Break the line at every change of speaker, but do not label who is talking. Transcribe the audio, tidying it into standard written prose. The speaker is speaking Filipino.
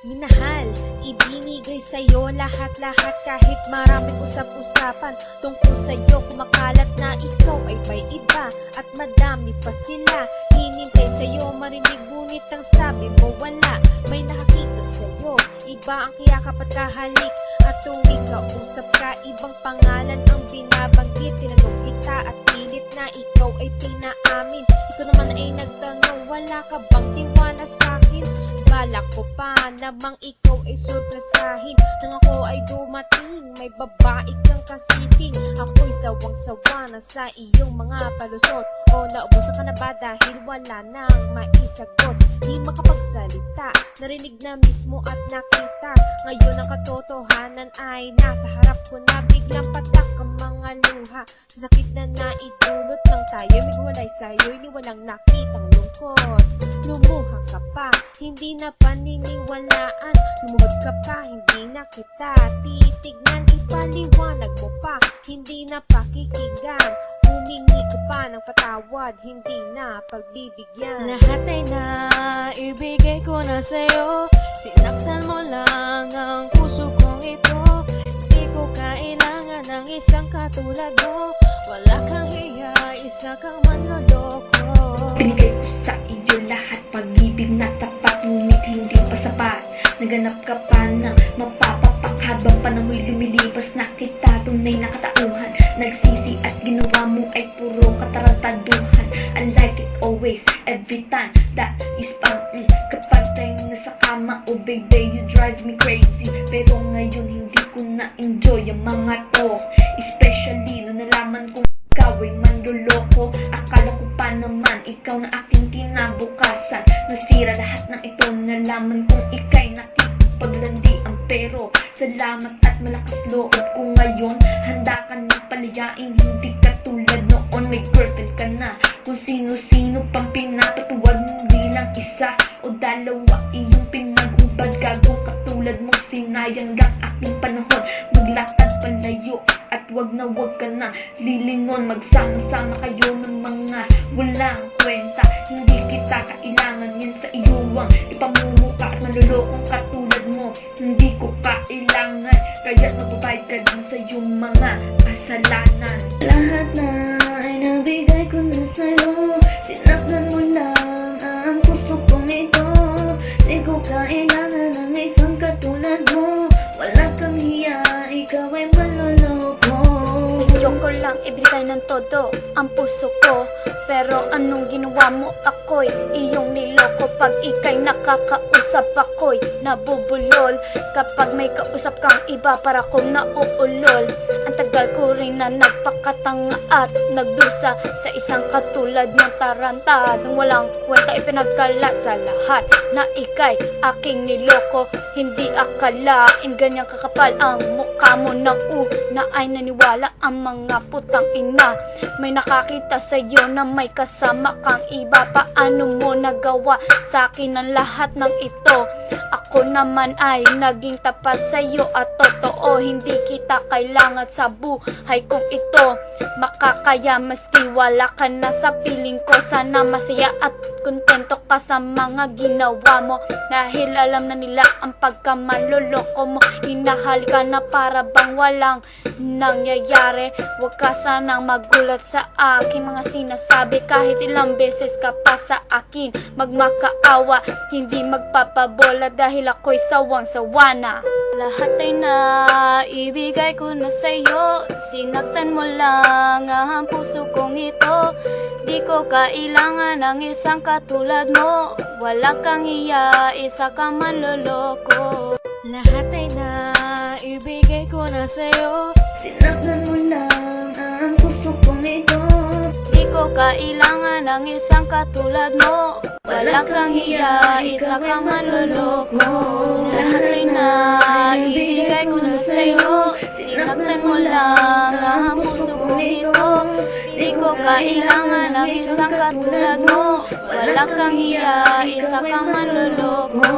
Minahal, ibinigay sa'yo lahat-lahat kahit maraming usap-usapan tungkol sa'yo. Kumakalat na ikaw ay may iba at madami pa sila. Hinintay sa'yo marinig ngunit ang sabi mo wala. May nakakita sa'yo, iba ang kiyakap at kahalik. At tuwing kausap ka, ibang pangalan ang binabanggit. Tinanong kita at pilit na ikaw ay pinaamin. Ikaw naman ay nagtanong, wala ka bang tiwala sa'kin? Balak ko pa namang ikaw ay surpresahin. Nang ako ay dumating, may babae kang kasiping. Ako'y sawang-sawa na sa iyong mga palusot. O naubusan ka na ba dahil wala nang maisagot? Di makapagsalita, narinig na mismo at nakita. Ngayon ang katotohanan ay nasa harap ko na. Biglang patak ang mga luha sa sakit na naidulot ng tayo. Migwalay sa'yo'y ni walang nakitang lungkot. Lumuha ka pa, hindi na paniniwalaan. Lumuhod ka pa, hindi na kita titignan. Ipaliwanag mo pa, hindi na pakikinggan. Humingi ka pa ng patawad, hindi na pagbibigyan. Lahat ay naibigay ko na sa'yo. Sinaktan mo lang ang puso kong ito. Di ko kailangan ng isang katulad mo. Wala kang hiya, isa kang manloloko.
Binigay ko sa iyo lahat, pag-ibig na tapat, ngunit hindi pa sapat. Naganap ka pa na mapapapak habang panahoy lumilipas na kita. Tunay na katauhan, nagsisi at ginawa mo ay puro katarantaduhan. Unlike it always, every time, that is pang kapag tayo nasa kama, oh baby, you drive me crazy. Pero ngayon hindi ko na-enjoy ang mga to, especially nung nalaman kong ikaw ay manloloko. Akala ko pa naman ikaw na aking kinabukasan. Nasira lahat ng ito, nalaman kong ika'y nakikipaglandian. Pero salamat at malakas loob ko ngayon. Handa ka na palayain, hindi ka tulad noon. May girlfriend ka na, kung sino-sino pang pinapatuwad mo bilang isa o dalawa. Iyong pinagubad, gago katulad mo. Sinayang lang aking panahon, maglakad palayo. At wag na wag ka na lilingon. Magsama-sama kayo ng mga walang kwenta. Hindi kita kailangan, yan sa iyuwang ipamumuka at manlulokong katulad mo. Hindi ko kailangan, kaya't magbabayad ka din sa iyong mga kasalanan.
Lahat na ay nabigay ko na sa'yo. Sinaktan mo lang ang puso kong ito. Di ko kailangan ng isang katulad mo. Wala kang hiya, ikaw ay manloloko.
Sa'yo ko lang ibigay ng todo ang puso ko. Pero anong ginawa mo, ako'y iyong niloko. Pag ika'y nakakausap, ako'y nabubulol. Kapag may kausap kang iba, para kong nauulol. Ang tagal ko rin na nagpakatanga at nagdusa sa isang katulad ng tarantadang walang kwenta. Ipinagkalat sa lahat na ika'y aking niloko. Hindi akalain ganyang kakapal ang mukha mo. Nang una ay naniwala ang mga putang ina. May nakakita sa'yo na may kasama kang iba. Paano mo nagawa sa akin ang lahat ng ito? Ako naman ay naging tapat sa'yo at totoo. Hindi kita kailangan sa buhay kong ito. Makakaya maski wala ka na sa piling ko. Sana masaya at kontento ka sa mga ginawa mo. Dahil alam na nila ang pagkamanloloko mo. Hinahal ka na para bang walang nangyayari. Huwag ka sanang magulat sa aking mga sinasabi. Kahit ilang beses ka pa sa akin magmakaawa, hindi magpapabola dahil ako'y sawang-sawa na. Lahat ay naibigay ko na sa'yo. Sinaktan mo lang ang puso kong ito. Di ko kailangan ng isang katulad mo. Wala kang iya, isa kang manloloko.
Lahat ay naibigay ko na sa'yo.
Sinaktan mo lang ang puso kong ito.
Di ko kailangan ng isang katulad mo. Wala kang hiya, isa kang manloloko. Lahat ay naibigay ko na sa'yo. Sinaktan mo lang ang puso kong ito. Di ko kailangan ng isang katulad mo. Wala kang hiya, isa kang manloloko.